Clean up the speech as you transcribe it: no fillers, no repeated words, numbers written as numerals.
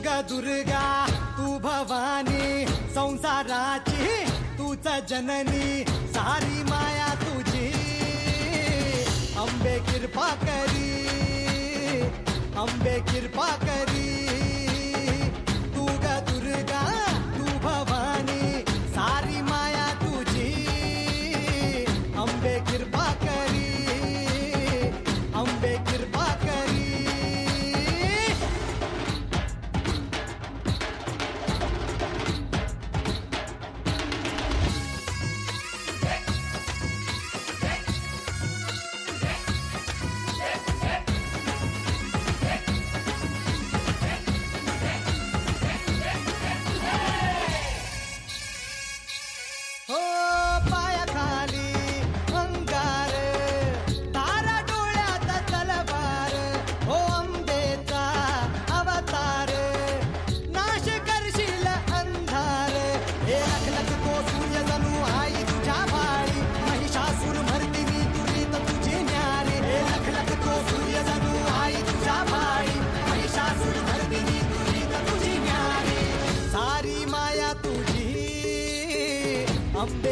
ग दुर्गा तू भवानी संसाराची तूच जननी सारी माया तुझी अंबे कृपा करी अंबे कृपा करी तू ग दुर्गा तू भवानी सारी माया तुझी अंबे कृपा करी अंबे कृपा करी हो पायाखाली अंगार तारा डोळ्यात तलवार हो अंबेचा अवतार नाश करशील अंधार हे लख लख तो सूर्य जणू आई तुझ्या भाळी महिषासूर मर्दिनी दुरीत तुझी न्यारी हे लख लख तो सूर्य जणू आई तुझ्या भाळी महिषासूर मर्दिनी दुरीत तुझी न्यारी सारी माया तुझी अंबे